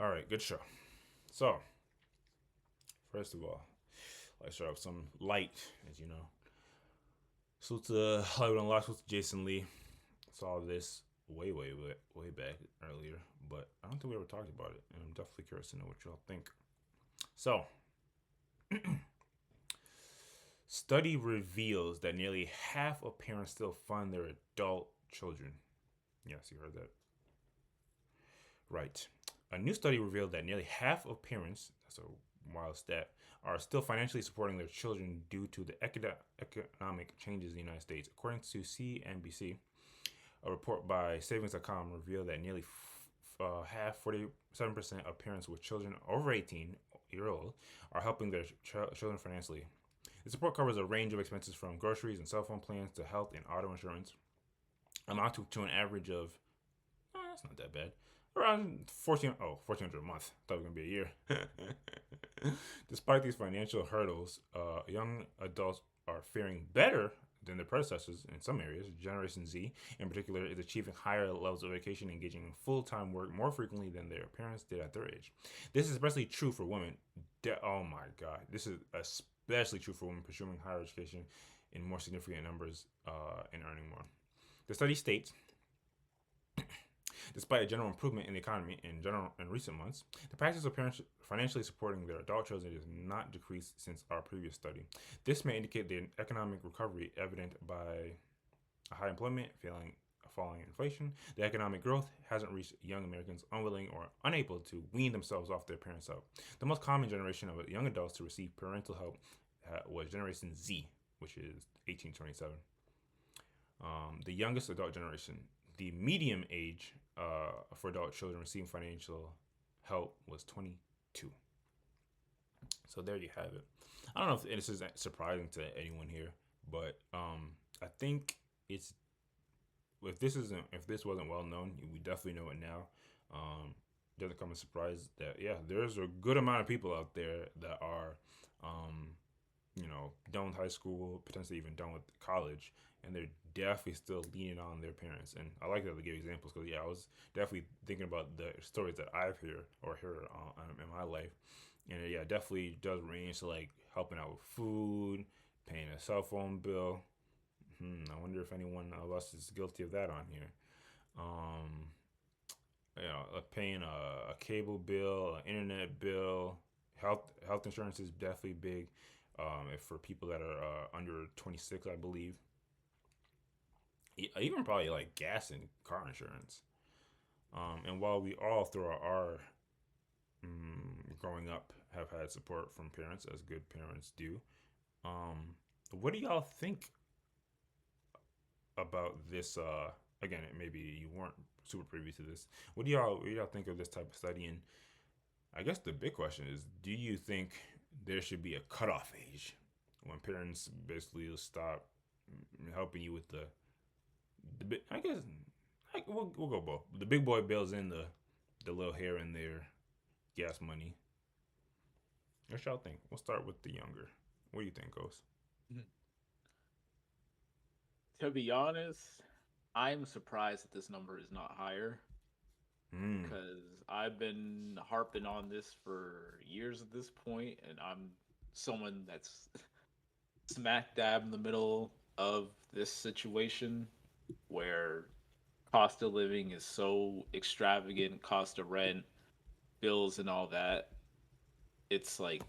All right, good show. So, first of all, let's start with some light, as you know. So to Hollywood Unlocked, salute to Jason Lee. Saw this way back earlier, but I don't think we ever talked about it, and I'm definitely curious to know what y'all think. So, study reveals that nearly half of parents still fund their adult children. Yes, you heard that right. A new study revealed that nearly half of parents, that's a wild stat, are still financially supporting their children due to the economic changes in the United States. According to CNBC, a report by Savings.com revealed that nearly half, 47% of parents with children over 18 year old are helping their children financially. This report covers a range of expenses from groceries and cell phone plans to health and auto insurance, amounting to an average of, that's not that bad, around 1400 a month. I thought it was going to be a year. Despite these financial hurdles, young adults are faring better than their predecessors in some areas. Generation Z, in particular, is achieving higher levels of education, engaging in full-time work more frequently than their parents did at their age. This is especially true for women. Oh my God, this is especially true for women pursuing higher education in more significant numbers and earning more. The study states, despite a general improvement in the economy in recent months, the practice of parents financially supporting their adult children has not decreased since our previous study. This may indicate the economic recovery evident by high employment, falling inflation. The economic growth hasn't reached young Americans unwilling or unable to wean themselves off their parents' help. The most common generation of young adults to receive parental help was Generation Z, which is 1827. The youngest adult generation. The median age for adult children receiving financial help was 22. So there you have it. I don't know if this is surprising to anyone here, but I think it's if this wasn't well known, we definitely know it now. Doesn't come as a surprise that there's a good amount of people out there that are um, done with high school, potentially even done with college, and they're definitely still leaning on their parents. And I like that they give examples because I was definitely thinking about the stories that I've heard in my life, and definitely does range to like helping out with food, paying a cell phone bill. I wonder if anyone of us is guilty of that on here. Um, paying a cable bill, an internet bill, health insurance is definitely big. If for people that are under 26, I believe, even probably like gas and car insurance. And while we all throughout our growing up have had support from parents, as good parents do, what do y'all think about this? Again, maybe you weren't super privy to this. What do y'all think of this type of study? And I guess the big question is, do you think there should be a cutoff age when parents basically will stop helping you with I guess we'll go both. The big boy bills in the little here and there gas money. What y'all think? We'll start with the younger. What do you think, Ghost? To be honest, I'm surprised that this number is not higher Hmm. because I've been harping on this for years at this point, and I'm someone that's smack dab in the middle of this situation where cost of living is so extravagant, cost of rent, bills, and all that. It's like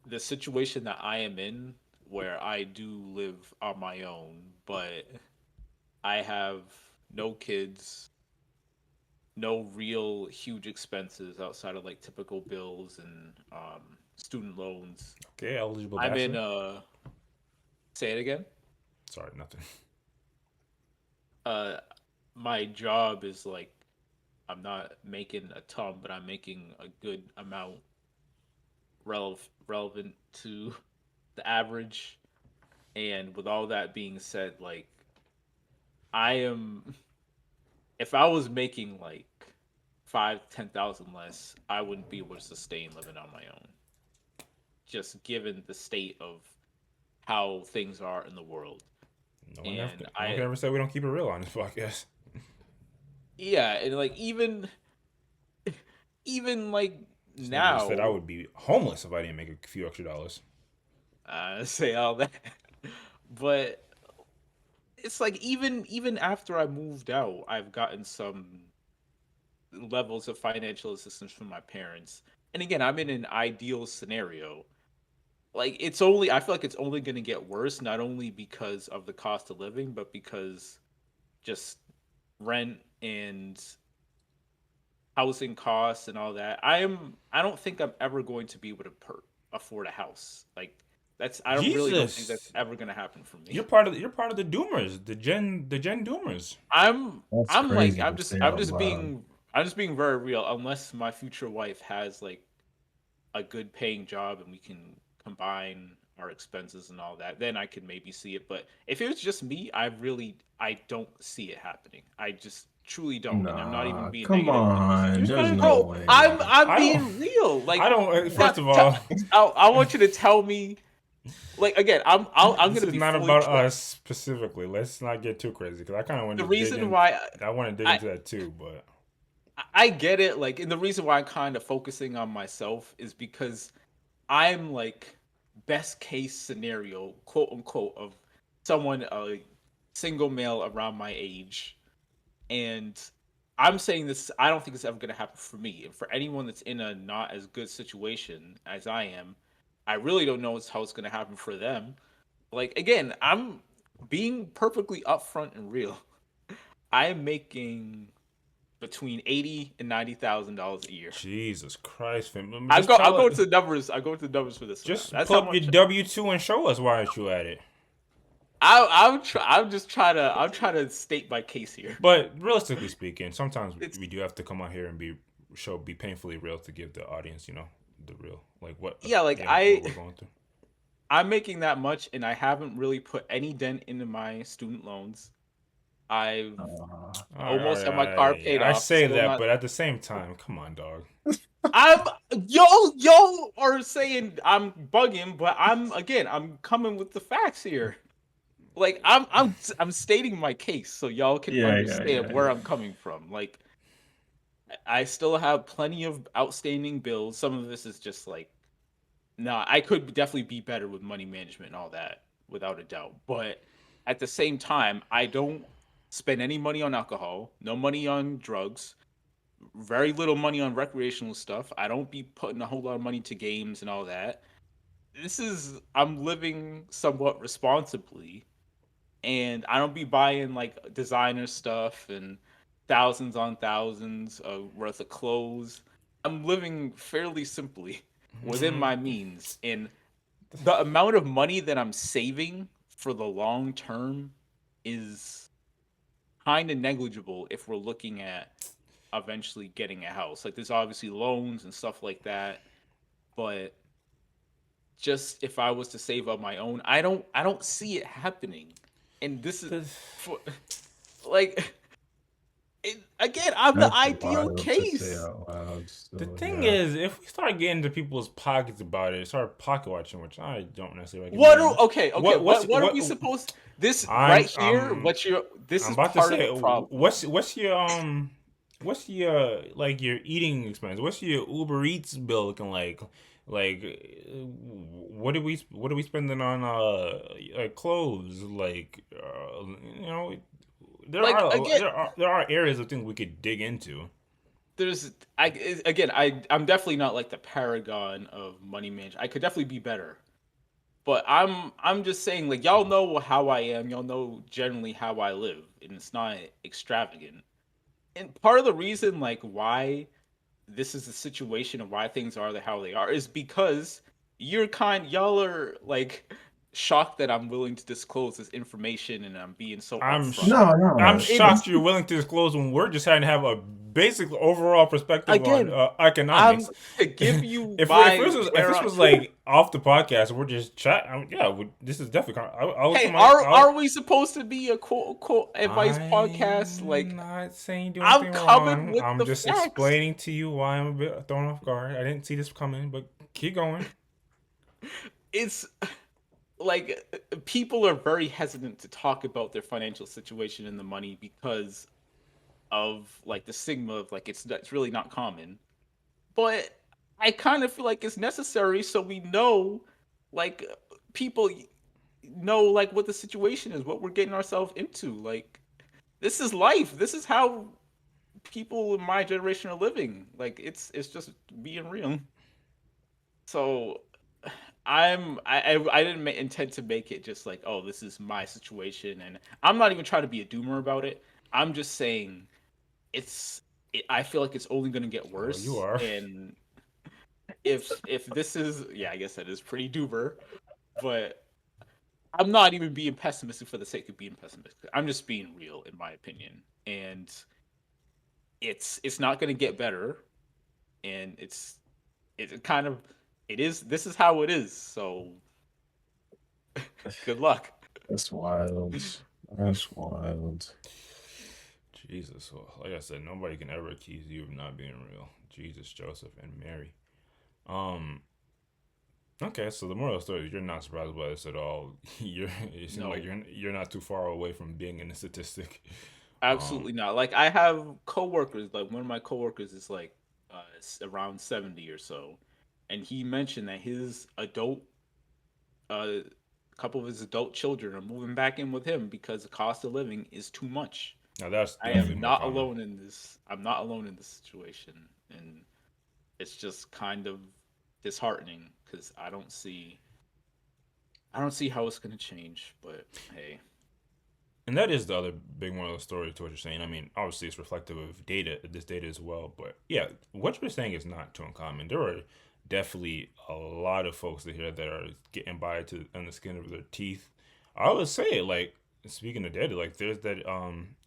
the situation that I am in where I do live on my own, but I have no kids, no real huge expenses outside of like typical bills and student loans. Okay, eligible I'm in bachelor. say it again. Sorry, nothing. Uh my job is like I'm not making a ton, but I'm making a good amount relevant to the average. And with all that being said, like I am if I was making like 5, 10,000 less, I wouldn't be able to sustain living on my own. Just given the state of how things are in the world. And No one can ever say we don't keep it real on this podcast. yeah, and like even even like This nigga just said I now, would be homeless if I didn't make a few extra dollars. say all that, but it's like even after I moved out, I've gotten some levels of financial assistance from my parents. And again, I'm in an ideal scenario. Like it's only I feel like it's only going to get worse, not only because of the cost of living, but because just rent and housing costs and all that. I don't think I'm ever going to be able to afford a house. Like that's I don't really don't think that's Jesus, ever going to happen for me. you're part of the Doomers, the Gen Doomers. That's I'm like crazy to say I'm out just loud. being very real. Unless my future wife has like a good paying job and we can combine our expenses and all that, then I could maybe see it. But if it was just me, I don't see it happening. I just truly don't, and I'm not even Nah, being come negative. on. You're There's gonna no get. Bro, way. I'm I don't. being real. I Like, don't. tell, First of all, I want you to tell me. Like again, I'm this gonna is be not fully about trust. us specifically. Let's not get too crazy because I kind of want The to dig reason in. why I want to dig I into that too, but I get it. Like, and the reason why I'm kind of focusing on myself is because I'm like best case scenario, quote unquote, of someone a single male around my age, and I'm saying this. I don't think it's ever going to happen for me, and for anyone that's in a not as good situation as I am, I really don't know how it's going to happen for them. Like again, I'm being perfectly upfront and real. I am making between $80,000 and $90,000 a year. Jesus Christ, fam. Just I'll tell go it. to the numbers. I'll go to the numbers for this one now. Just That's pull how up your much W-2 and show us why aren't you at it. I'm just trying to state my case here. But realistically speaking, sometimes It's we do have to come out here and be painfully real to give the audience, the real like yeah, like what we're going through. I'm making that much and I haven't really put any dent into my student loans. I've All right, all almost right, have my all car right. paid I off. say Still that, not but at the same time, come on, dog. I'm yo are saying I'm bugging, but I'm coming with the facts here. Like I'm stating my case so y'all can Yeah, yeah, understand yeah, where yeah. I'm coming from. Like I still have plenty of outstanding bills. Some of this is just like, nah, I could definitely be better with money management and all that, without a doubt. But at the same time, I don't spend any money on alcohol, no money on drugs, very little money on recreational stuff. I don't be putting a whole lot of money to games and all that. I'm living somewhat responsibly and I don't be buying like designer stuff and thousands on thousands of worth of clothes. I'm living fairly simply within my means, and the amount of money that I'm saving for the long term is kind of negligible if we're looking at eventually getting a house. Like there's obviously loans and stuff like that, but just if I was to save up my own, I don't see it happening. And this is The, for like again, I'm the That's ideal wild to say case. out loud. the So thing yeah. is, if we start getting into people's pockets about it, start pocket watching, which I don't necessarily What recommend. are okay, what are we What supposed this right I'm here, what you're this I'm is about to part of say, the problem. what's your like your eating expense? What's your Uber Eats bill looking like? Like, what are we spending on like clothes? Like, you know, Like again, there are areas of things we could dig into. there's again, I'm definitely not like the paragon of money management. I could definitely be better. But I'm just saying like y'all know how I am. Y'all know generally how I live and it's not extravagant. And part of the reason like why this is the situation and why things are how they are is because y'all are like shocked that I'm willing to disclose this information and I'm being so I'm sh- upfront. No, I'm no. And shocked you're willing to disclose when we're just trying to have a basic overall perspective on again, I'm economics. to give you If my if where this I was like off the podcast, we're just chat. Yeah, this is definitely. I'll look Hey, at my. are we supposed to be a quote unquote advice podcast? I'm Like not saying you do I'm anything coming wrong. with I'm the just facts. explaining to you why I'm a bit thrown off guard. I didn't see this coming, but keep going. It's like people are very hesitant to talk about their financial situation and the money because of like the stigma of like it's really not common. but I kind of feel like it's necessary so we know, like, people know like what the situation is, what we're getting ourselves into. Like, this is life. This is how people in my generation are living. Like, it's just being real. So I didn't intend to make it just like, oh, this is my situation, and I'm not even trying to be a doomer about it. I'm just saying it's I feel like it's only going to get Oh, you worse, are. and if this is, yeah, I guess that is pretty doomer, but I'm not even being pessimistic for the sake of being pessimistic. I'm just being real in my opinion, and it's not going to get better, and it kind of it is this is how it is. So good luck. That's wild. That's wild. Jesus. Well, like I said, nobody can ever accuse you of not being real. Jesus, Joseph, and Mary. Um. Okay, so the moral of the story is you're not surprised by this at all. You're. It seems like No, you're not too far away from being in a statistic. Um. absolutely not. Like, I have coworkers. Like, one of my coworkers is like around 70 or so, and he mentioned that his adult a couple of his adult children are moving back in with him because the cost of living is too much. Now that's I definitely am more not common. alone in this. I'm not alone in this situation, and it's just kind of disheartening because I don't see how it's going to change. But hey, And that is the other big moral of the story to what you're saying. I mean, obviously it's reflective of this data as well. But yeah, what you're saying is not too uncommon. There are definitely a lot of folks that here that are getting by to on the skin of their teeth. I would say, like, speaking of data, like there's that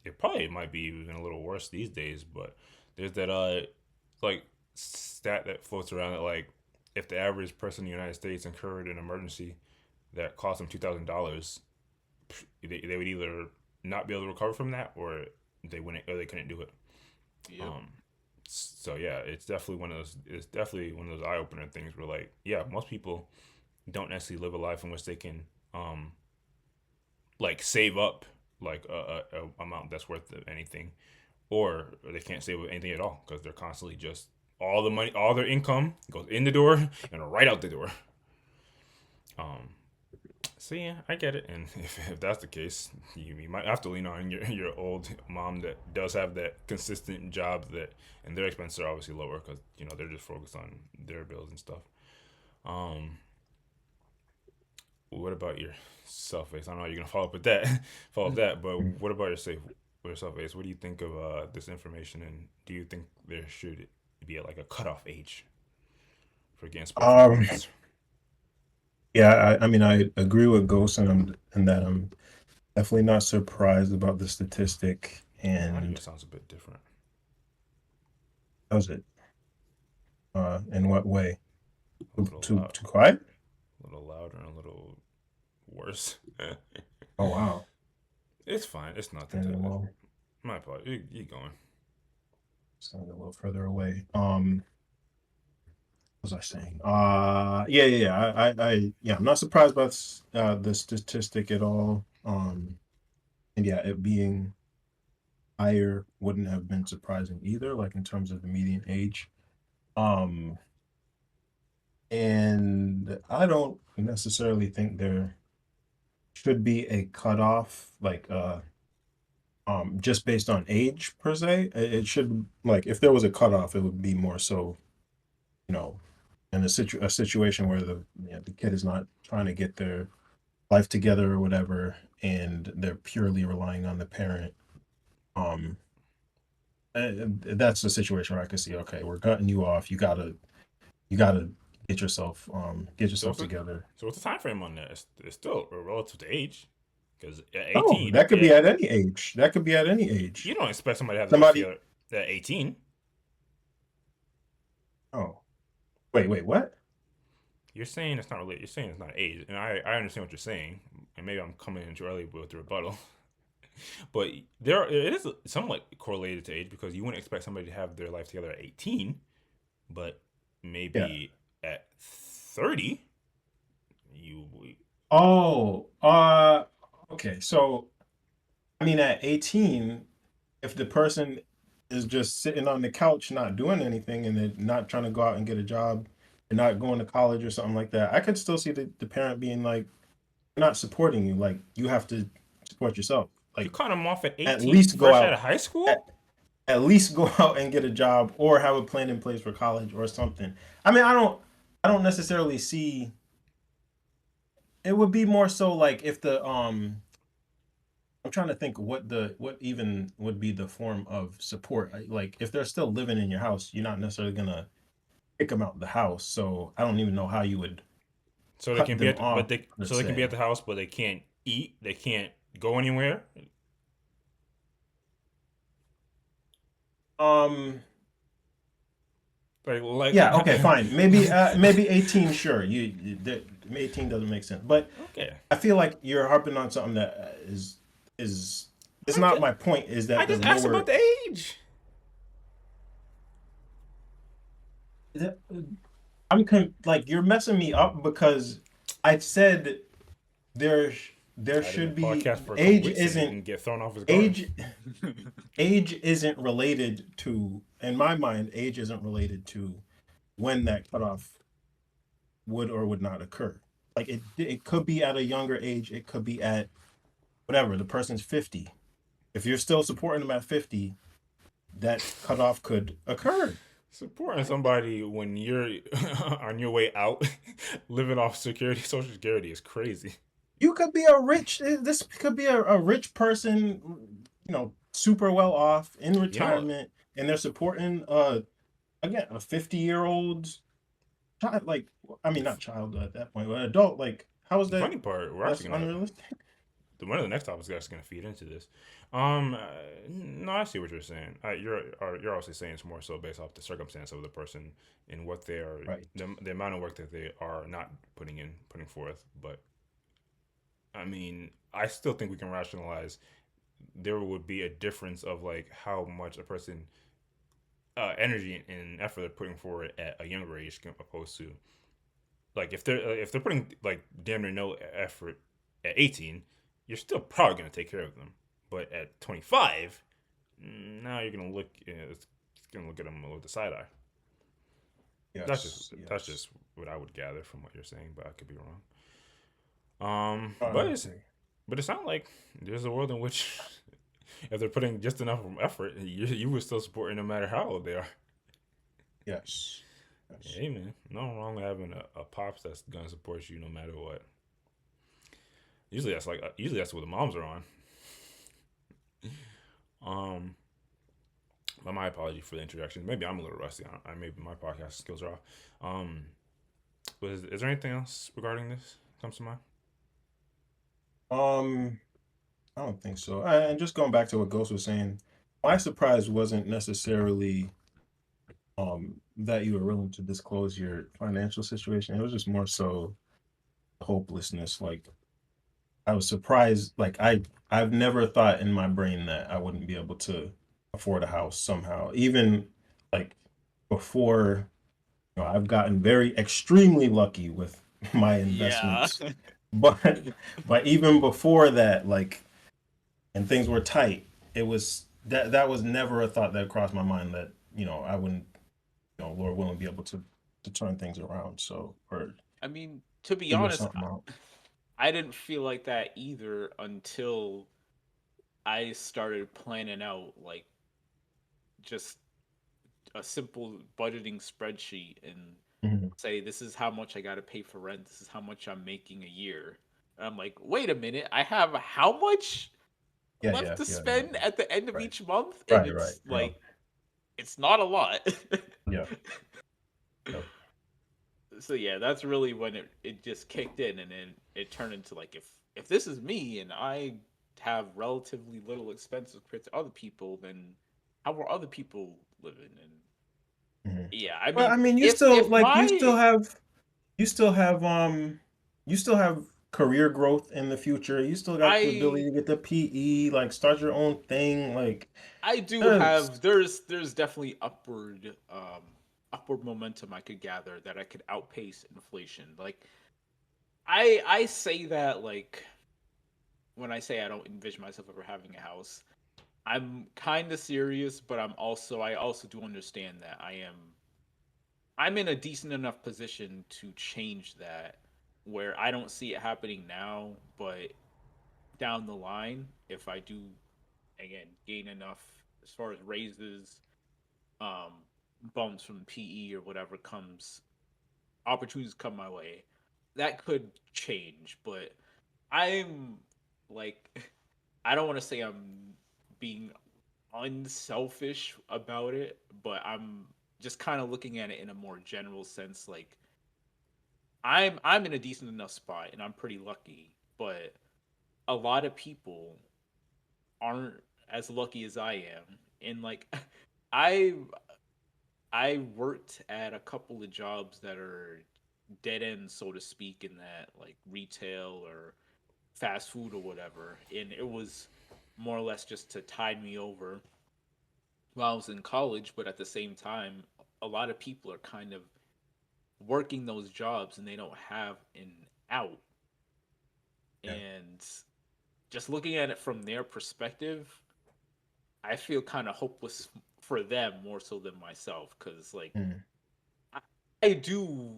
it probably might be even a little worse these days, but there's that like stat that floats around that like if the average person in the United States incurred an emergency that cost them $2,000, they would either not be able to recover from that or they couldn't do it. yep, Um, so yeah, it's definitely one of those eye opener things where like yeah, most people don't necessarily live a life in which they can um like save up like a amount that's worth anything, or they can't save anything at all because they're constantly just all the money, all their income goes in the door and right out the door. Um, So yeah, I get it, and if that's the case, you might have to lean on your old mom that does have that consistent job that, and their expenses are obviously lower because they're just focused on their bills and stuff. Um, what about yourself, Ace? I don't know how you're gonna follow up with that, follow up that, but what about yourself, Ace? What do you think of this information, and do you think there should be like a cutoff age for getting support from Um, governments? yeah, I mean, I agree with Ghost, and that I'm definitely not surprised about the statistic. Your audio And sounds a bit different, that was it. In what way? a little loud, Too quiet? a little louder, and a little worse. Oh wow. It's fine. It's nothing And to. well, My apologies. You going? sounded a little further away. What was I saying? Yeah. Yeah, I'm not surprised by the statistic at all. And yeah, it being higher wouldn't have been surprising either, like in terms of the median age. Um, and I don't necessarily think there should be a cutoff, like just based on age per se. It should, like, if there was a cutoff, it would be more so, you know, in a situation where the kid is not trying to get their life together or whatever, and they're purely relying on the parent. Um, that's the situation where I can see, okay, we're cutting you off. You gotta get So yourself what's the together. so what's the time frame on that? It's still relative to age, because at Oh, 18, that could be at any age. That could be at any you age. don't expect somebody to have their life Somebody. together at 18. Oh, wait, what? You're saying it's not related. You're saying it's not age, and I understand what you're saying, and maybe I'm coming in too early with the rebuttal. But it is somewhat correlated to age because you wouldn't expect somebody to have their life together at 18, but Yeah. maybe at 30, you Oh, okay. So, I mean, at 18, if the person is just sitting on the couch not doing anything and they're not trying to go out and get a job and not going to college or something like that, I could still see the parent being like, not supporting you. Like you have to support yourself. You Like cut him off at at 18, least go fresh out out of high school? at least go out and get a job or have a plan in place for college or something. I mean, I don't necessarily see it would be more so like if the I'm trying to think what even would be the form of support. Like if they're still living in your house, you're not necessarily gonna kick them out the house. So I don't even know how you would So they cut can be them at the, but off they per so they can be at se. the house, but they can't eat. They can't go anywhere. Um, Like yeah, okay, fine. Maybe 18, sure. 18 doesn't make sense. But okay. I feel like you're harping on something that is it's I not just my point is I that the just asked about lower the age. the- like you're messing me up because I said there there I did a should be podcast for a couple age weeks and he isn't can get thrown off his guard. age age isn't related to in my mind age isn't related to when that cutoff would or would not occur. Like it could be at a younger age, it could be at whatever, the person's 50. If you're still supporting them at 50, that cutoff could occur. Supporting somebody when you're on your way out, living off social security is crazy. You could be a rich this could be a rich person, super well off in You know, retirement and they're supporting again a 50-year-old child like I mean the, not child at that point, but adult like how is the that funny part, we're that's actually gonna unrealistic? one of the next topics is actually going to feed into this. No, I see what you're saying. You're also saying it's more so based off the circumstance of the person and what they are, Right. the amount of work that they are not putting forth. But I mean, I still think we can rationalize there would be a difference of like how much a person energy and effort they're putting forward at a younger age opposed to like if they're putting like damn near no effort at 18, you're still probably gonna take care of them. But at 25, now you're gonna look. It's gonna look at them with the side eye. Yes, That's yes. just what I would gather from what you're saying, but I could be wrong. I agree. But it sounds like there's a world in which if they're putting just enough effort, you would still support it no matter how old they are. Yes. Yes. Hey man, no wrong with having a pops that's gonna support you no matter what. Usually that's what the moms are on. Um, but my apology for the introduction. Maybe I'm a little rusty. Maybe my podcast skills are off. Um, is there anything else regarding this comes to mind? Um, I don't think so. And just going back to what Ghost was saying, my surprise wasn't necessarily that you were willing to disclose your financial situation. It was just more so hopelessness. Like I was surprised. Like I've never thought in my brain that I wouldn't be able to afford a house somehow. Even like before, I've gotten very extremely lucky with my Yeah. investments. But but even before that, like and things were tight, it was that was never a thought that crossed my mind that, I wouldn't, Lord willing, be able to turn things around. So or I mean, to be figure honest, something out. I didn't feel like that either until I started planning out like just a simple budgeting spreadsheet and Mhm. say this is how much I got to pay for rent, this is how much I'm making a year. And I'm like, wait a minute, I have how much Yeah, left yeah, to yeah, yeah. spend at the end of Right. each month? And Right, right. it's Yeah. like, it's not a lot. Yeah. Yeah. So yeah, that's really when it just kicked in, and then it turned into like, if this is me and I have relatively little expenses compared to other people, then how are other people living? And Mhm. yeah, I Well, mean, I mean, if my you still have you still have career growth in the future. You still got the ability I to get the PE, like start your own thing. Like I do there's have there's definitely upward momentum I could gather that I could outpace inflation. Like I say that like when I say I don't envision myself ever having a house, I'm kind of serious, but I also do understand that I'm in a decent enough position to change that where I don't see it happening now, but down the line, if I do again gain enough as far as raises, um, bumps from PE or whatever comes, opportunities come my way, that could change. But I'm like, I don't want to say I'm being unselfish about it, but I'm just kind of looking at it in a more general sense. Like I'm in a decent enough spot, and I'm pretty lucky. But a lot of people aren't as lucky as I am, and like I I worked at a couple of jobs that are dead ends, so to speak, in that like retail or fast food or whatever, and it was more or less just to tide me over while I was in college. But at the same time, a lot of people are kind of working those jobs and they don't have an out. Yeah. And just looking at it from their perspective, I feel kind of hopeless for them more so than myself because like Mm. I, I do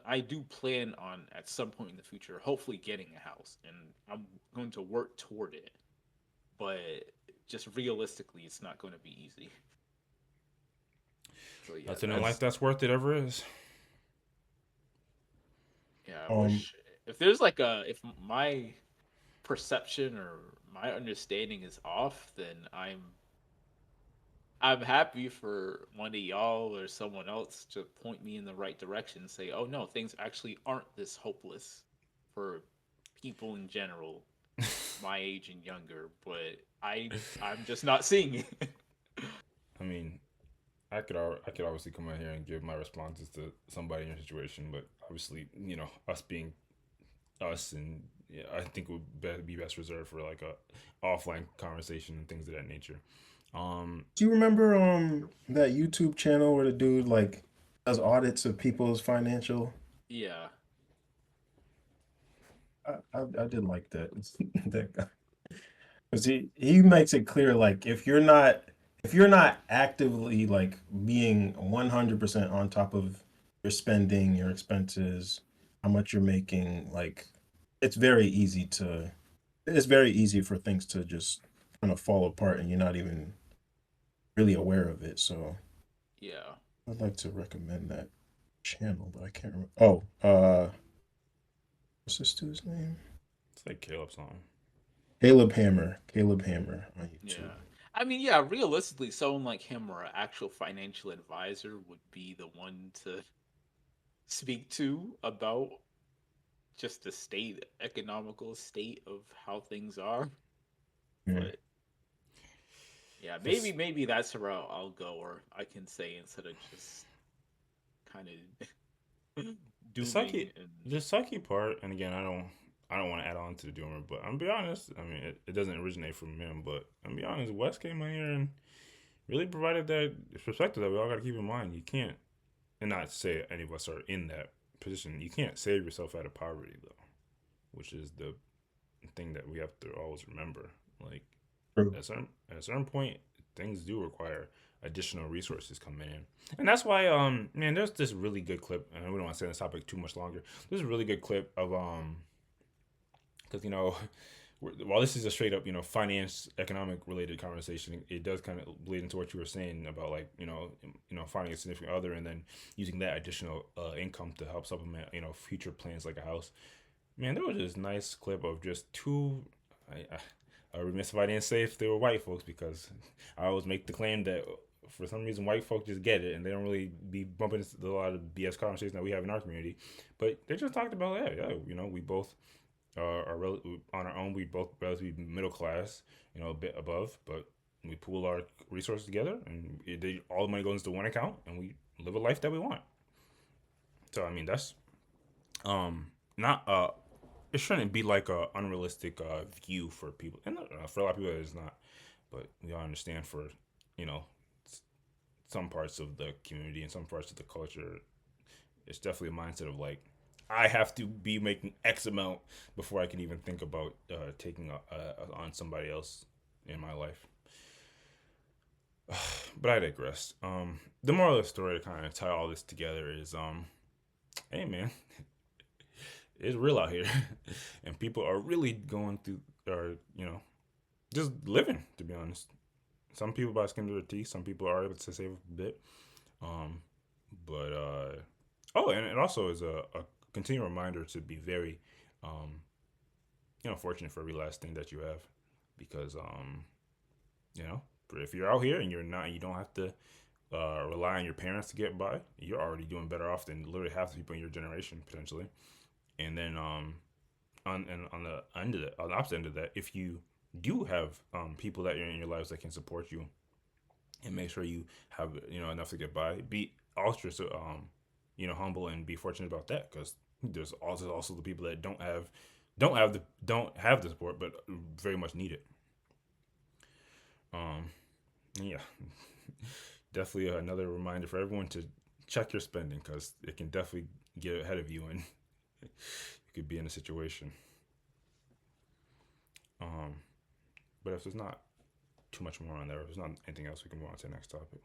I do plan on at some point in the future hopefully getting a house, and I'm going to work toward it. But just realistically, it's not going to be easy. So yeah, Nothing in life that's that's worth it ever is. yeah. I Um, wish if there's like a if my perception or my understanding is off, then I'm happy for one of y'all or someone else to point me in the right direction and say, "Oh no, things actually aren't this hopeless for people in general, my age and younger." But I'm just not seeing it. I mean, I could obviously come out here and give my responses to somebody in your situation, but obviously, us being us, and yeah, I think it would be best reserved for like a offline conversation and things of that nature. Um, do you remember that YouTube channel where the dude like does audits of people's financial? Yeah, I did like that. That guy. 'Cause he makes it clear like if you're not actively like being 100% on top of your spending, your expenses, how much you're making, like it's very easy to it's very easy for things to just kind of fall apart and you're not even really aware of it. So yeah, I'd like to recommend that channel, but I can't remember. What's this dude's name? it's like Caleb's song. Caleb Hammer on YouTube. yeah. I mean, yeah. Realistically, someone like him or an actual financial advisor would be the one to speak to about just the economical state of how things are. Yeah. But yeah, This maybe that's the route I'll go, or I can say instead of just kind of the dooming sucky and the sucky part, and again, I don't want to add on to the doomer, but I'm gonna be honest. I mean, it doesn't originate from him, but I'm gonna be honest. Wes came in here and really provided that perspective that we all got to keep in mind. You can't, and not to say any of us are in that position. You can't save yourself out of poverty though, which is the thing that we have to always remember. Like True. at a certain point, things do require additional resources coming in, and that's why man, there's this really good clip, and we don't want to stay on this topic too much longer. There's a really good clip of because while this is a straight up finance economic related conversation, it does kind of bleed into what you were saying about like finding a significant other and then using that additional income to help supplement future plans like a house. Man, there was this nice clip of just two. I remiss if I didn't say if they were white folks, because I always make the claim that for some reason white folks just get it and they don't really be bumping into a lot of BS conversations that we have in our community. But they just talked about we both on our own. We both relatively middle class, a bit above, but we pool our resources together and all the money goes into one account and we live a life that we want. So I mean that's not it shouldn't be like a unrealistic view for people, and for a lot of people it's not. But we all understand for you know some parts of the community and some parts of the culture, it's definitely a mindset of like I have to be making X amount before I can even think about taking on somebody else in my life. But I digress. The moral of the story to kind of tie all this together is, hey man, it's real out here, and people are really going through, or just living. To be honest, some people by the skin of their teeth. Some people are able to save a bit. Um, but oh, and it also is a continual reminder to be very, um, fortunate for every last thing that you have, because you know, if you're out here and you don't have to rely on your parents to get by, you're already doing better off than literally half the people in your generation potentially. And then on the end of on the opposite end of that, if you do have people that are in your lives that can support you and make sure you have enough to get by, be ultra humble and be fortunate about that, because there's also the people that don't have the support but very much need it. Um, yeah, definitely another reminder for everyone to check your spending, because it can definitely get ahead of you and you could be in a situation. Um, but if there's not too much more on there, if there's not anything else, we can move on to the next topic.